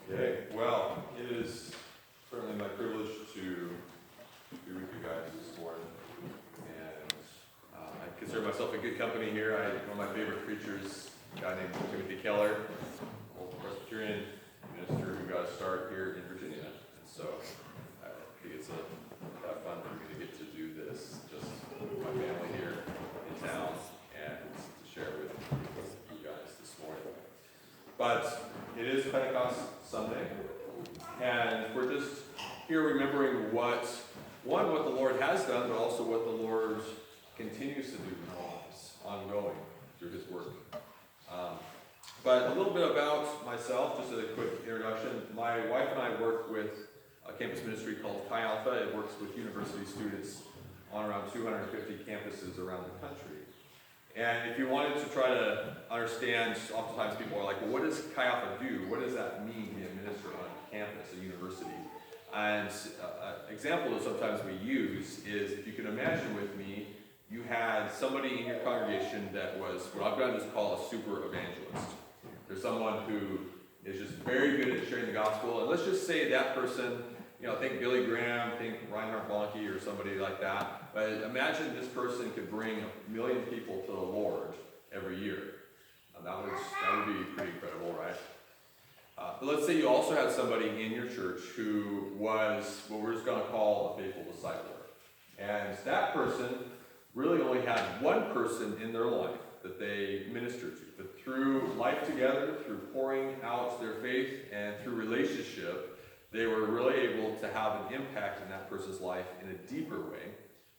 Okay, well, it is certainly my privilege to be with you guys this morning, and I consider myself a good company here. One of my favorite preachers, a guy named Timothy Keller, old Presbyterian minister who got a start here in Virginia, and so I think it's a lot of fun for me to get to do this, just with my family here in town, and to share with you guys this morning. But it is Pentecost Sunday, and we're just here remembering what the Lord has done, but also what the Lord continues to do in our lives, ongoing through His work. But a little bit about myself, just a quick introduction. My wife and I work with a campus ministry called Chi Alpha. It works with university students on around 250 campuses around the country. And if you wanted to try to understand, oftentimes people are like, well, what does Chi Alpha do? What does that mean to be a minister on campus, a university? And an example that sometimes we use is, if you can imagine with me, you had somebody in your congregation that was what I've done is call a super evangelist. There's someone who is just very good at sharing the gospel, and let's just say that person, think Billy Graham, think Reinhard Banke or somebody like that. But imagine this person could bring 1 million people to the Lord every year. That would be pretty incredible, right? But let's say you also had somebody in your church who was what we're just going to call a faithful discipler. And that person really only had one person in their life that they ministered to. But through life together, through pouring out their faith, and through relationship, they were really able to have an impact in that person's life in a deeper way,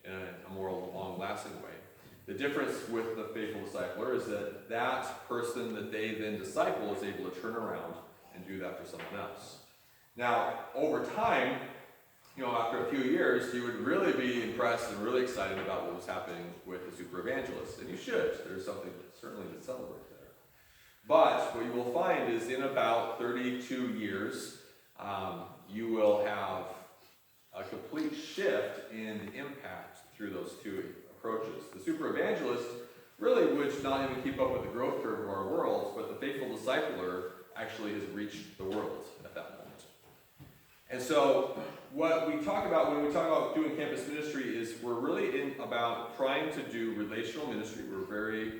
in a more long-lasting way. The difference with the faithful discipler is that that person that they then disciple is able to turn around and do that for someone else. Now, over time, after a few years, you would really be impressed and really excited about what was happening with the super evangelist, and you should. There's something certainly to celebrate there. But what you will find is in about 32 years, you will have a complete shift in the impact through those two approaches. The super evangelist really would not even keep up with the growth curve of our world, but the faithful discipler actually has reached the world at that moment. And so what we talk about when we talk about doing campus ministry is we're really about trying to do relational ministry. We're very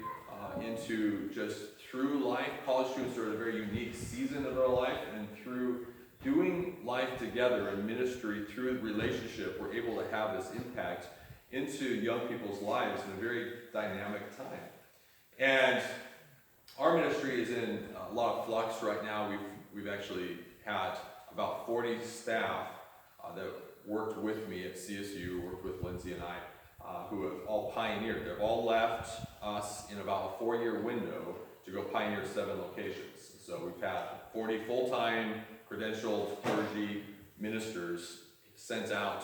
into just through life. College students are at a very unique season of their life, and through doing life together in ministry through relationship, we're able to have this impact into young people's lives in a very dynamic time. And our ministry is in a lot of flux right now. We've actually had about 40 staff that worked with me at CSU, worked with Lindsey and I, who have all pioneered. They've all left us in about a 4-year window to go pioneer 7 locations. So we've had 40 full-time credentialed clergy ministers sent out,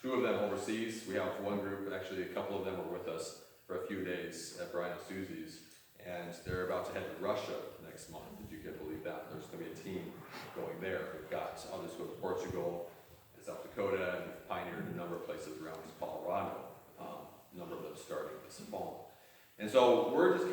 2 of them overseas. We have one group, actually a couple of them are with us for a few days at Brian and Susie's, and they're about to head to Russia next month, if you can believe that. There's going to be a team going there. We've got others go to Portugal and South Dakota, and we've pioneered a number of places around Colorado, a number of them starting this fall. And so we're just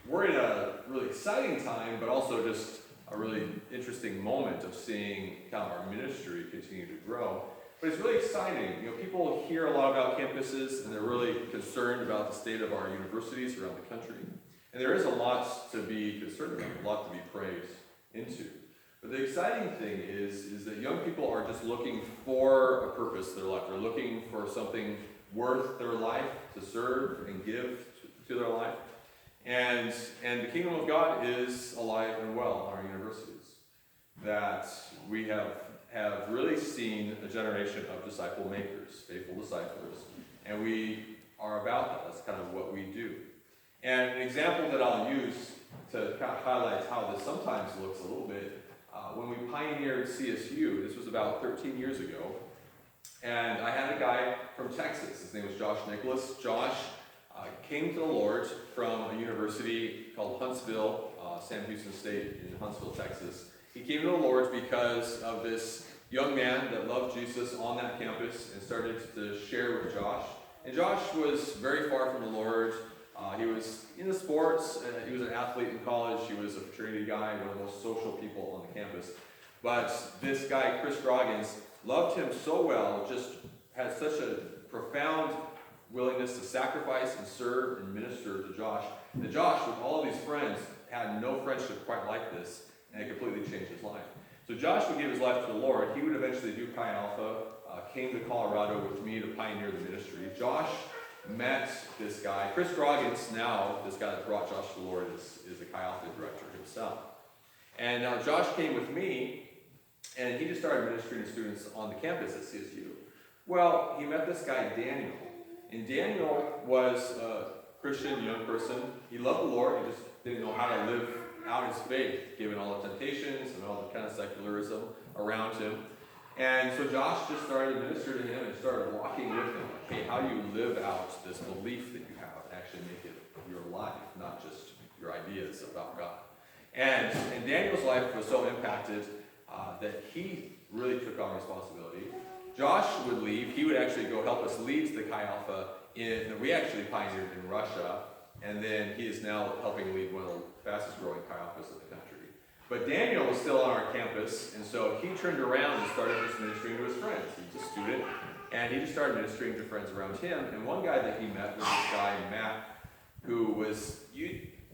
we're in a really exciting time, but also just a really interesting moment of seeing kind of our ministry continue to grow. But it's really exciting. People hear a lot about campuses, and they're really concerned about the state of our universities around the country. And there is a lot to be concerned about, a lot to be prayed into. But the exciting thing is that young people are just looking for a purpose in their life. They're looking for something worth their life to serve and give to their life. And the kingdom of God is alive and well in our universities. That we have really seen a generation of disciple makers, faithful disciples, and we are about that. That's kind of what we do. And an example that I'll use to kind of highlight how this sometimes looks a little bit, when we pioneered CSU, this was about 13 years ago, and I had a guy from Texas. His name was Josh Nicholas. Josh came to the Lord from a university called Huntsville, Sam Houston State in Huntsville, Texas. He came to the Lord because of this young man that loved Jesus on that campus and started to share with Josh. And Josh was very far from the Lord, He was into sports. He was an athlete in college. He was a fraternity guy, one of the most social people on the campus. But this guy, Chris Groggins, loved him so well, just had such a profound willingness to sacrifice and serve and minister to Josh. And Josh, with all of these friends, had no friendship quite like this, and it completely changed his life. So Josh would give his life to the Lord. He would eventually do Chi Alpha, came to Colorado with me to pioneer the ministry. Josh met this guy. Chris Groggins, now, this guy that brought Josh to the Lord, is the Chi Alpha director himself. And now Josh came with me, and he just started ministering to students on the campus at CSU. Well, he met this guy, Daniel. And Daniel was a Christian young person. He loved the Lord. He just didn't know how to live out his faith, given all the temptations and all the kind of secularism around him. And so Josh just started to minister to him and started walking with him. Like, hey, how do you live out this belief that you have and actually make it your life, not just your ideas about God? And Daniel's life was so impacted that he really took on responsibility. Josh would leave. He would actually go help us lead the Chi Alpha that we actually pioneered in Russia. And then he is now helping lead one of the fastest growing Chi Alphas in the country. But Daniel was still on our campus, and so he turned around and started just ministering to his friends. He's a student, and he just started ministering to friends around him. And one guy that he met was this guy, Matt, who was,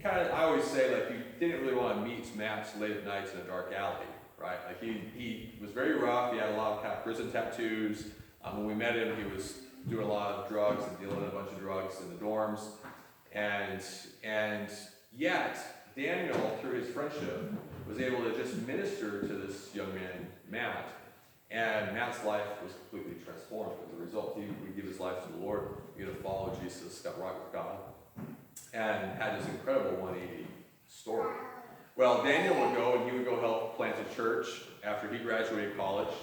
I always say, like, you didn't really want to meet Matt late at night in a dark alley, right? Like, he was very rough. He had a lot of kind of prison tattoos. When we met him, he was doing a lot of drugs and dealing in a bunch of drugs in the dorms. And yet, Daniel, through his friendship, was able to just minister to this young man, Matt, and Matt's life was completely transformed as a result. He would give his life to the Lord, began to follow Jesus, got right with God, and had this incredible 180 story. Well, Daniel would go, and he would go help plant a church after he graduated college,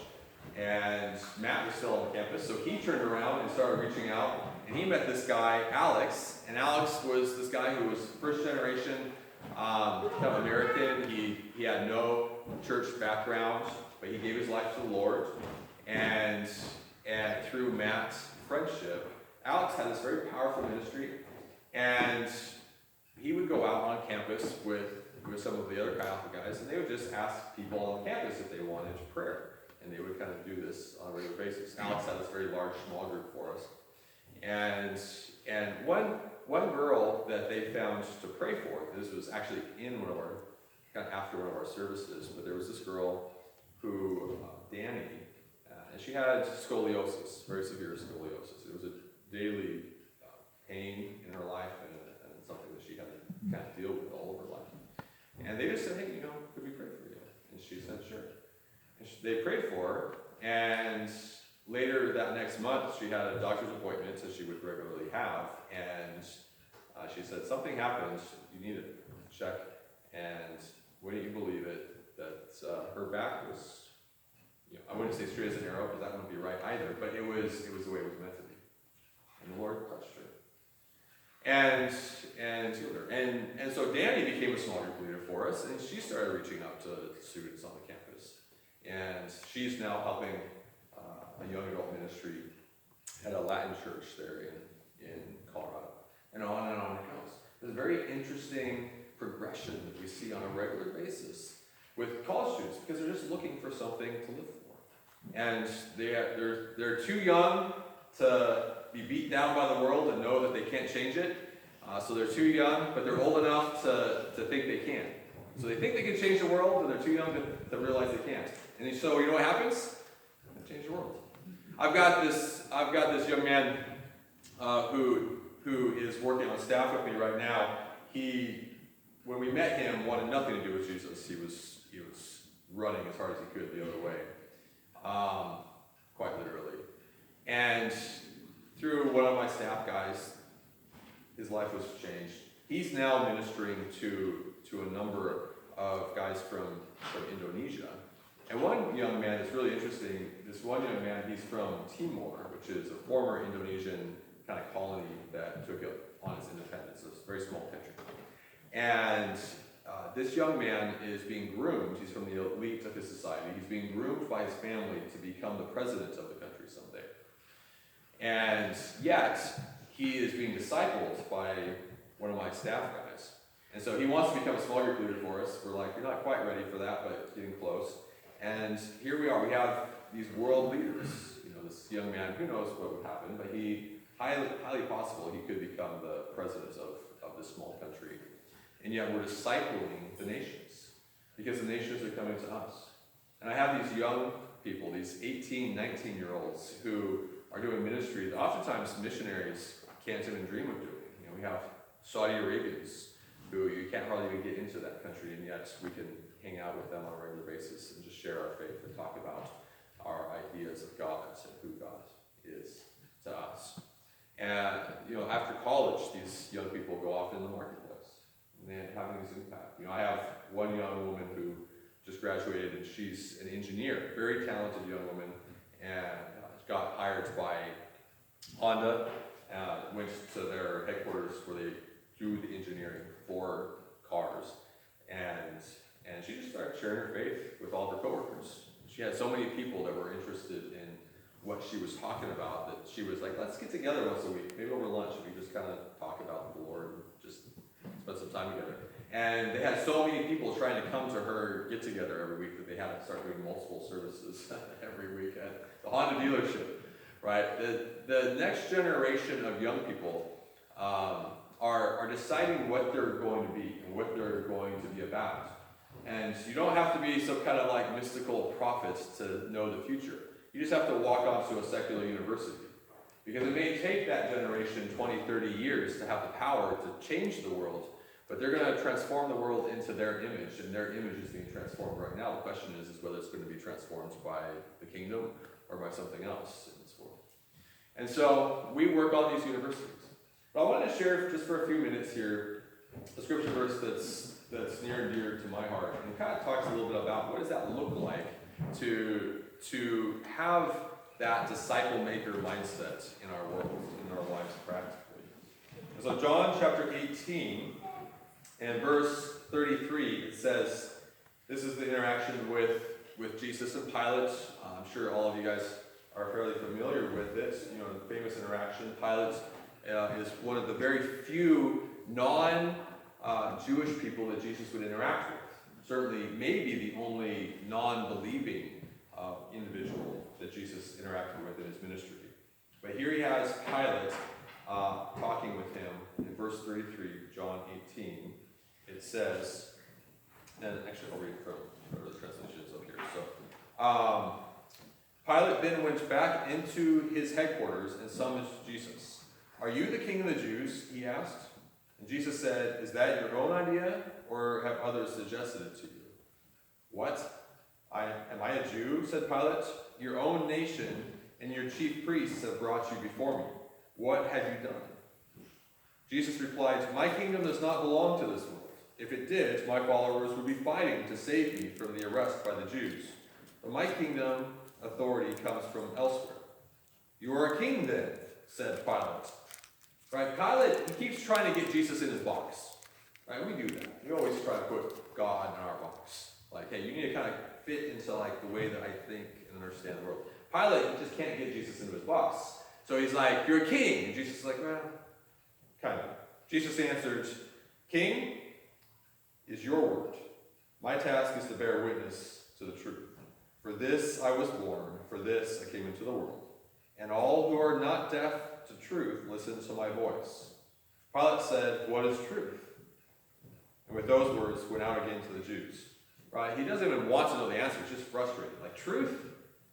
and Matt was still on the campus, so he turned around and started reaching out, and he met this guy, Alex, and Alex was this guy who was first generation, kind of American. He had no church background, but he gave his life to the Lord. And through Matt's friendship, Alex had this very powerful ministry. And he would go out on campus with some of the other Chi Alpha guys, and they would just ask people on campus if they wanted prayer. And they would kind of do this on a regular basis. Alex had this very large, small group for us. And one girl that they found to pray for, this was actually in one of our, kind of after one of our services, but there was this girl who, Danny, and she had scoliosis, very severe scoliosis. It was a daily pain in her life and something that she had to kind of deal with all of her life. And they just said, hey, could we pray for you? And she said, sure. And they prayed for her, and later that next month, she had a doctor's appointment that she would regularly have, and she said, something happened, you need to check, and wouldn't you believe it, that her back was, I wouldn't say straight as an arrow, because that wouldn't be right either, but it was the way it was meant to be. And the Lord touched her. And healed her. And so Danny became a small group leader for us, and she started reaching out to students on the campus. And she's now helping a young adult ministry at a Latin church there in Colorado. And on it goes. There's a very interesting progression that we see on a regular basis with college students because they're just looking for something to live for. And they're too young to be beat down by the world and know that they can't change it. So they're too young, but they're old enough to think they can. So they think they can change the world, but they're too young to realize they can't. And so you know what happens? They change the world. I've got this young man who is working on staff with me right now. When we met him, wanted nothing to do with Jesus. He was running as hard as he could the other way, quite literally. And through one of my staff guys, his life was changed. He's now ministering to a number of guys from Indonesia. And one young man is really interesting. This one young man, he's from Timor, which is a former Indonesian kind of colony that took it on its independence. It's a very small country. And this young man is being groomed. He's from the elite of his society. He's being groomed by his family to become the president of the country someday. And yet, he is being discipled by one of my staff guys. And so he wants to become a small group leader for us. We're like, you're not quite ready for that, but getting close. And here we are. We have these world leaders. This young man, who knows what would happen, but highly possible he could become the president of this small country. And yet we're discipling the nations, because the nations are coming to us. And I have these young people, these 18, 19-year-olds who are doing ministry that oftentimes missionaries can't even dream of doing. We have Saudi Arabians who you can't hardly even get into that country, and yet we can hang out with them on a regular basis and just share our faith and talk about our ideas of God and who God is to us. And, after college, these young people go off in the marketplace, and they're having this impact. I have one young woman who just graduated, and she's an engineer, very talented young woman, and got hired by Honda, went to their headquarters where they do the engineering for cars, and she just started sharing her faith with all her coworkers. She had so many people that were interested in what she was talking about that she was like, let's get together once a week, maybe over lunch, and we just kind of talk about the Lord and just spend some time together. And they had so many people trying to come to her get together every week that they had to start doing multiple services every week at the Honda dealership, right? The next generation of young people are deciding what they're going to be and what they're going to be about. And you don't have to be some kind of like mystical prophet to know the future. You just have to walk onto a secular university. Because it may take that generation 20, 30 years to have the power to change the world, but they're going to transform the world into their image, and their image is being transformed right now. The question is whether it's going to be transformed by the kingdom or by something else in this world. And so we work on these universities. But I wanted to share just for a few minutes here a scripture verse that's near and dear to my heart, and it kind of talks a little bit about what does that look like to have that disciple maker mindset in our world, in our lives practically. And so John chapter 18 and verse 33, it says, this is the interaction with Jesus and Pilate. I'm sure all of you guys are fairly familiar with it. The famous interaction. Pilate is one of the very few non-Jewish people that Jesus would interact with. Certainly, maybe the only non-believing individual that Jesus interacted with in his ministry. But here he has Pilate talking with him in verse 33, John 18. It says, and actually I'll read from the translations up here. So, Pilate then went back into his headquarters and summoned Jesus. "Are you the king of the Jews?" he asked. And Jesus said, "Is that your own idea, or have others suggested it to you?" "What? Am I a Jew?" said Pilate. "Your own nation and your chief priests have brought you before me. What have you done?" Jesus replied, "My kingdom does not belong to this world. If it did, my followers would be fighting to save me from the arrest by the Jews. But my kingdom authority comes from elsewhere." "You are a king then," said Pilate. Right? Pilate, he keeps trying to get Jesus in his box. Right? We do that. We always try to put God in our box. Like, hey, you need to kind of fit into like the way that I think and understand the world. Pilate, he just can't get Jesus into his box. So he's like, "You're a king." And Jesus is like, "Well, kind of." Jesus answered, "King is your word. My task is to bear witness to the truth. For this I was born, for this I came into the world. And all who are not deaf to truth listen to my voice." Pilate said, "What is truth?" And with those words went out again to the Jews. Right? He doesn't even want to know the answer. He's just frustrated. Like, truth?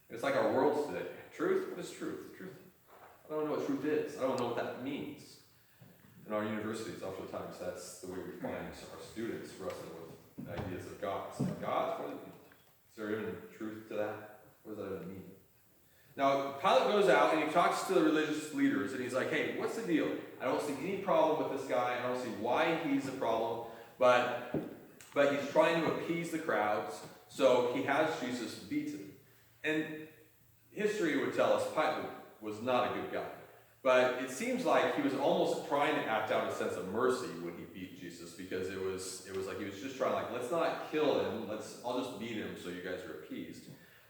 It's like our world today. Truth? What is truth? Truth. I don't know what truth is. I don't know what that means. In our universities, oftentimes, that's the way we find our students wrestling with ideas of God. It's like, God? What is there even truth to that? What does that even mean? Now, Pilate goes out and he talks to the religious leaders, and he's like, "Hey, what's the deal? I don't see any problem with this guy. I don't see why he's a problem, but he's trying to appease the crowds, so he has Jesus beaten." And history would tell us Pilate was not a good guy. But it seems like he was almost trying to act out a sense of mercy when he beat Jesus, because it was like he was just trying, like, let's not kill him, I'll just beat him so you guys are appeased.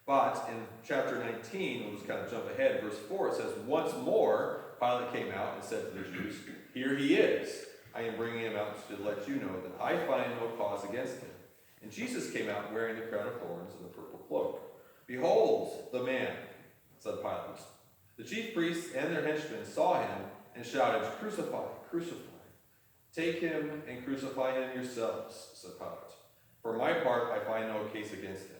But in chapter 19, we'll just kind of jump ahead, verse 4, it says, "Once more Pilate came out and said to the Jews, 'Here he is.' I am bringing him out to let you know that I find no cause against him." And Jesus came out wearing the crown of thorns and the purple cloak. "Behold the man," said Pilate. The chief priests and their henchmen saw him and shouted, "Crucify, crucify. Take him and crucify him yourselves," said Pilate. "For my part, I find no case against him."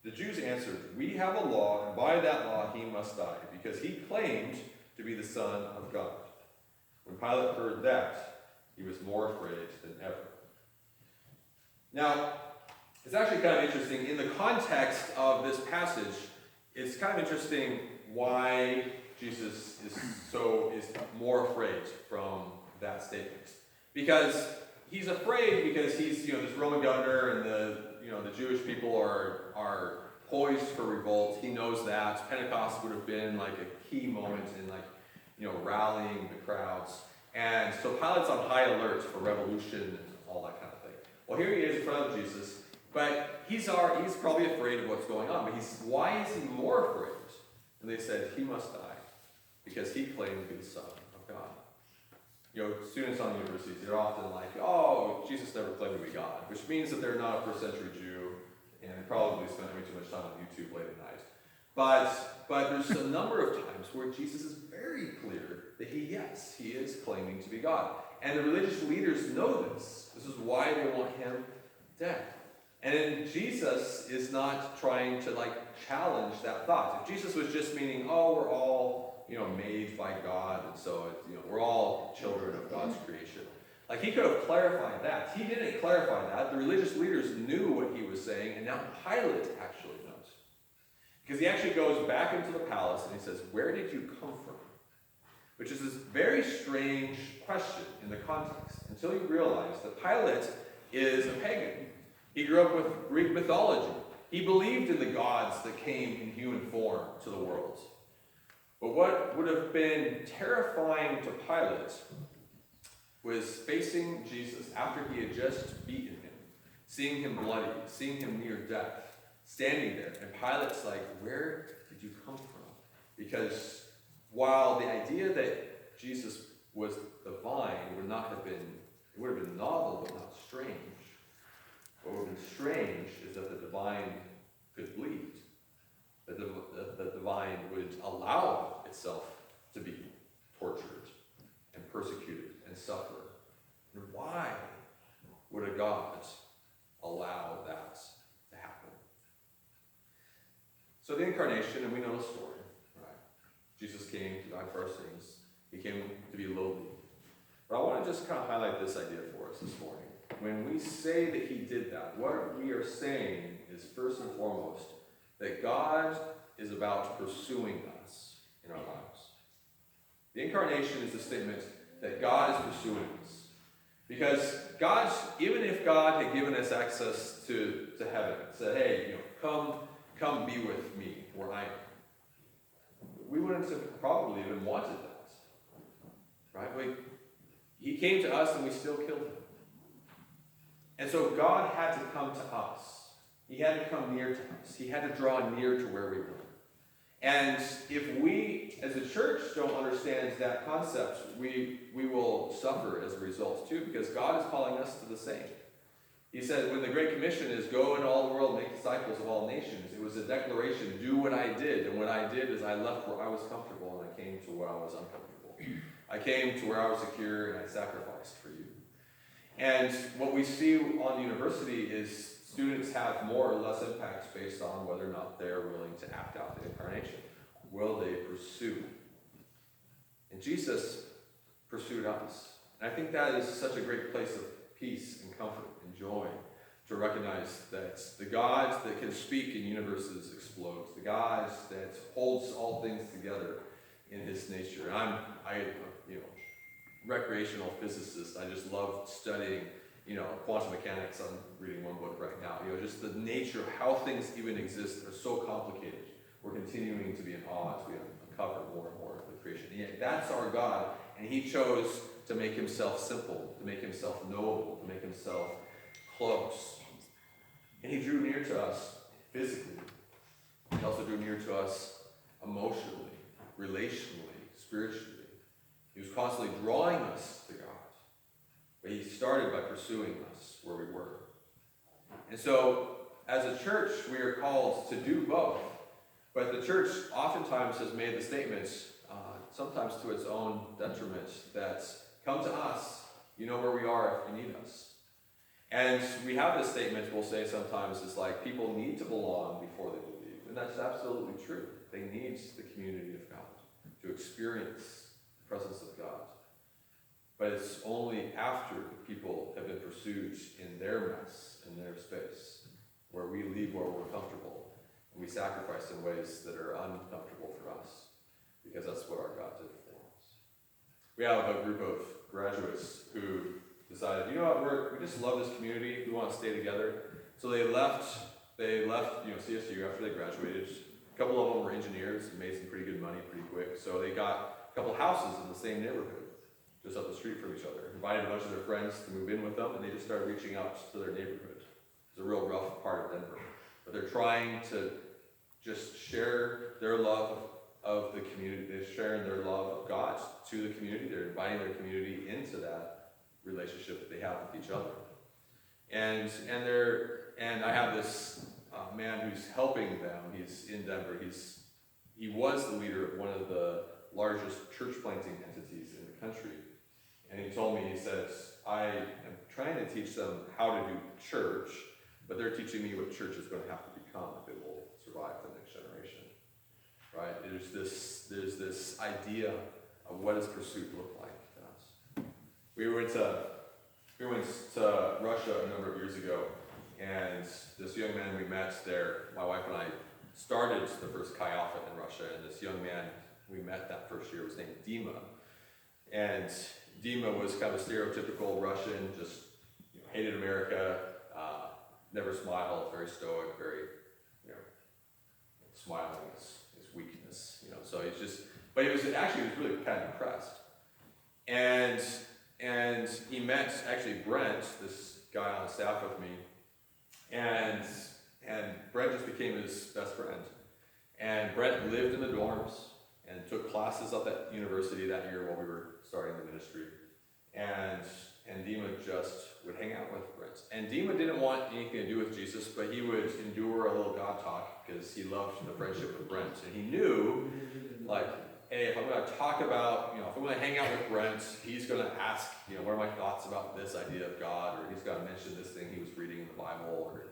The Jews answered, "We have a law, and by that law he must die, because he claimed to be the Son of God." When Pilate heard that, he was more afraid than ever. Now, it's actually kind of interesting. In the context of this passage, it's kind of interesting why Jesus is more afraid from that statement. Because he's afraid because he's, this Roman governor, and the Jewish people are poised for revolt. He knows that. Pentecost would have been like a key moment in rallying the crowds. And so Pilate's on high alert for revolution and all that kind of thing. Well, here he is in front of Jesus, but he's probably afraid of what's going on. But why is he more afraid? And they said, "He must die because he claimed to be the Son of God." Students on universities, they're often like, "Oh, Jesus never claimed to be God," which means that they're not a first century Jew and probably spent way too much time on YouTube late at night. But there's a number of times where Jesus is very clear that he is claiming to be God. And the religious leaders know this. This is why they want him dead. And then Jesus is not trying to challenge that thought. If Jesus was just meaning, "Oh, we're all made by God, and so we're all children of God's creation," he could have clarified that. He didn't clarify that. The religious leaders knew what he was saying, and now Pilate actually knows. Because he actually goes back into the palace and he says, "Where did you come from?" Which is this very strange question in the context, until you realize that Pilate is a pagan. He grew up with Greek mythology. He believed in the gods that came in human form to the world. But what would have been terrifying to Pilate was facing Jesus after he had just beaten him, seeing him bloody, seeing him near death, standing there. And Pilate's like, "Where did you come from?" Because while the idea that Jesus was divine would have been novel but not strange. What would have been strange is that the divine could bleed. That the divine would allow itself to be tortured and persecuted and suffer. And why would a God allow that to happen? So the incarnation, and we know the story, right? Jesus came to die for our sins. He came to be lowly. But I want to just kind of highlight this idea for us this morning. When we say that he did that, what we are saying is, first and foremost, that God is about pursuing us in our lives. The incarnation is a statement that God is pursuing us. Because even if God had given us access to heaven, said, "Hey, come be with me where I am," we wouldn't have probably even wanted that. Right? He came to us and we still killed him. And so God had to come to us. He had to come near to us. He had to draw near to where we were. And if we, as a church, don't understand that concept, we will suffer as a result too, because God is calling us to the same. He said, when the Great Commission is, "Go into all the world, make disciples of all nations," it was a declaration, do what I did. And what I did is I left where I was comfortable and I came to where I was uncomfortable. I came to where I was secure and I sacrificed for you. And what we see on the university is students have more or less impacts based on whether or not they're willing to act out the incarnation. Will they pursue? And Jesus pursued us. And I think that is such a great place of peace and comfort and joy, to recognize that the God that can speak and universes explode, the God that holds all things together in his nature. And I'm recreational physicist. I just love studying, quantum mechanics. I'm reading one book right now. Just the nature of how things even exist are so complicated. We're continuing to be in awe as we uncover more and more of the creation. And yet that's our God, and he chose to make himself simple, to make himself knowable, to make himself close. And he drew near to us physically. He also drew near to us emotionally, relationally, spiritually. He was constantly drawing us to God. But he started by pursuing us where we were. And so, as a church, we are called to do both. But the church oftentimes has made the statements, sometimes to its own detriment, that come to us, you know where we are if you need us. And we have this statement we'll say sometimes, it's like people need to belong before they believe. And that's absolutely true. They need the community of God to experience the presence of God. But it's only after people have been pursued in their mess, in their space, where we leave where we're comfortable, and we sacrifice in ways that are uncomfortable for us, because that's what our God did for us. We have a group of graduates who decided, you know what, we just love this community, we want to stay together. So they left CSU after they graduated. A couple of them were engineers and made some pretty good money pretty quick. So they got a couple houses in the same neighborhood, just up the street from each other. Invited a bunch of their friends to move in with them, and they just started reaching out to their neighborhood. It's a real rough part of Denver. But they're trying to just share their love of the community. They're sharing their love of God to the community. They're inviting their community into that relationship that they have with each other. And I have this man who's helping them. He's in Denver. He was the leader of one of the largest church planting entities in the country. And he told me, he says, I am trying to teach them how to do church, but they're teaching me what church is going to have to become if it will survive the next generation. Right? There's this idea of what does pursuit look like to us. We went to Russia a number of years ago, and this young man we met there, my wife and I started the first Chi Alpha in Russia, and this young man we met that first year was named Dima. And Dima was kind of a stereotypical Russian, just hated America, never smiled, very stoic, very, smiling is weakness, So he's just, but he was really kind of depressed. And he met actually Brent, this guy on the staff with me, and Brent just became his best friend. And Brent lived in the dorms and took classes up at university that year while we were starting the ministry. And Dima just would hang out with Brent. And Dima didn't want anything to do with Jesus, but he would endure a little God talk because he loved the friendship with Brent. And he knew, hey, if I'm going to talk about, if I'm going to hang out with Brent, he's going to ask, what are my thoughts about this idea of God, or he's going to mention this thing he was reading in the Bible, or,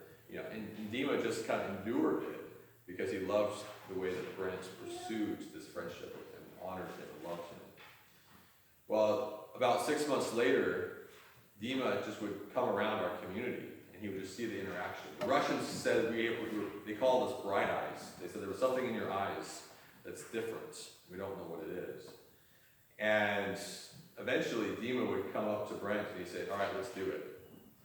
and Dima just kind of endured it because he loved the way that Brent pursued this friendship with him, honored him, and loved him. Well, about 6 months later, Dima just would come around our community, and he would just see the interaction. The Russians said they called us bright eyes. They said there was something in your eyes that's different. We don't know what it is. And eventually, Dima would come up to Brent, and he'd say, all right, let's do it.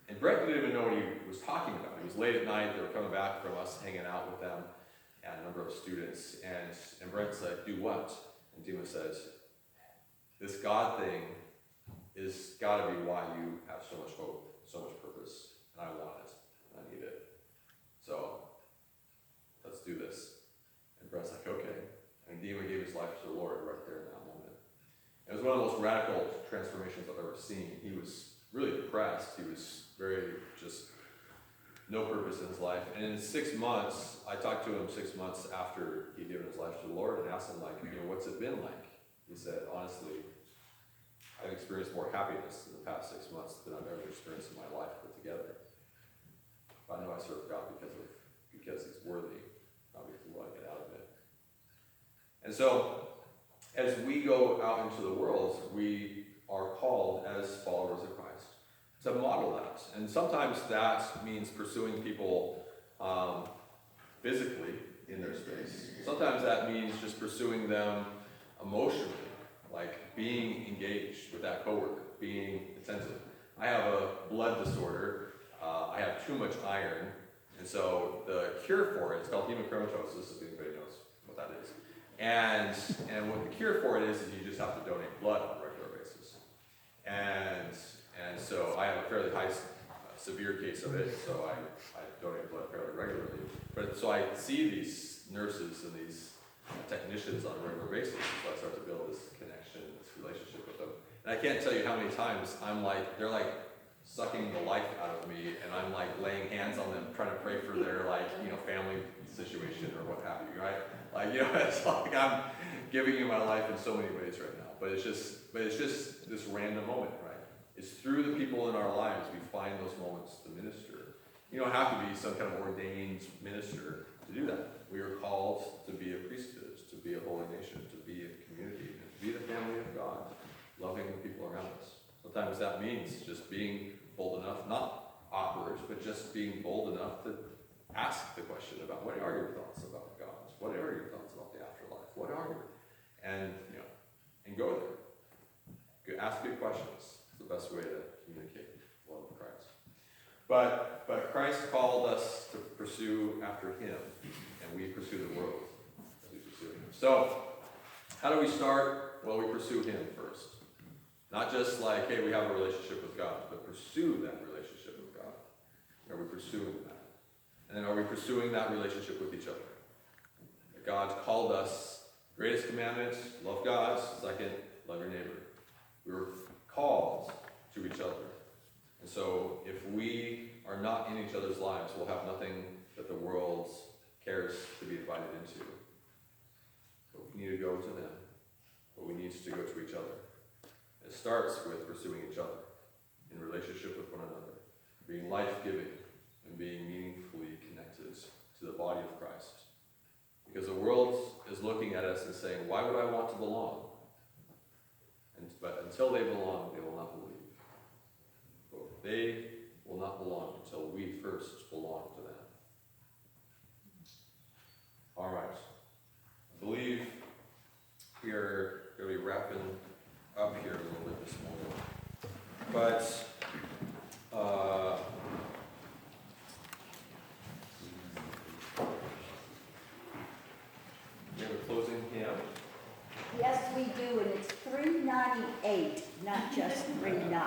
And Brent didn't even know what he was talking about. It was late at night. They were coming back from us hanging out with them, and a number of students. And Brent said, do what? And Dima says, this God thing is got to be why you have so much hope, so much purpose, and I want it, and I need it. So, let's do this. And Brent's like, okay. And Dima gave his life to the Lord right there in that moment. It was one of the most radical transformations I've ever seen. He was really depressed. He was very just no purpose in his life. And in 6 months, I talked to him 6 months after he'd given his life to the Lord and asked him, what's it been like? He said, honestly, I've experienced more happiness in the past 6 months than I've ever experienced in my life put together. I know I serve God because he's worthy, not because of what I get out of it. And so, as we go out into the world, we are called as followers of Christ to model that. And sometimes that means pursuing people physically in their space. Sometimes that means just pursuing them emotionally, like being engaged with that coworker, being attentive. I have a blood disorder. I have too much iron. And so the cure for it is called hemochromatosis, if anybody knows what that is. And what the cure for it is you just have to donate blood on a regular basis. And so I have a fairly high, severe case of it, so I donate blood fairly regularly. But so I see these nurses and these technicians on a regular basis, so I start to build this connection, this relationship with them. And I can't tell you how many times I'm like, they're like sucking the life out of me, and I'm like laying hands on them, trying to pray for their like, family situation or what have you, right? Like, it's like I'm giving you my life in so many ways right now. But it's just this random moment, right? It's through the people in our lives we find those moments to minister. You don't have to be some kind of ordained minister to do that. We are called to be a priesthood, to be a holy nation, to be a community, and to be the family of God, loving the people around us. Sometimes that means just being bold enough, not awkward, but just being bold enough to ask the question about what are your thoughts about God? What are your thoughts about the afterlife? What are your, and go there. Ask good questions. It's the best way to communicate love of Christ. But Christ called us to pursue after him, and we pursue the world as we pursue him. So, how do we start? Well, we pursue him first. Not just like, hey, we have a relationship with God, but pursue that relationship with God. Are we pursuing that? And then are we pursuing that relationship with each other? God called us, greatest commandments, love God. Second, love your neighbor. We were called to each other. And so if we are not in each other's lives, we'll have nothing that the world cares to be invited into. But we need to go to them. But we need to go to each other. It starts with pursuing each other in relationship with one another, being life-giving and being meaningfully connected to the body of Christ. Because the world is looking at us and saying, why would I want to belong? But until they belong, they will not believe. But they will not belong until we first belong to them. All right. I believe we are going to be wrapping up here a little bit this morning. But we have a closing hymn. Yes, we do, and it's 398, not just 39.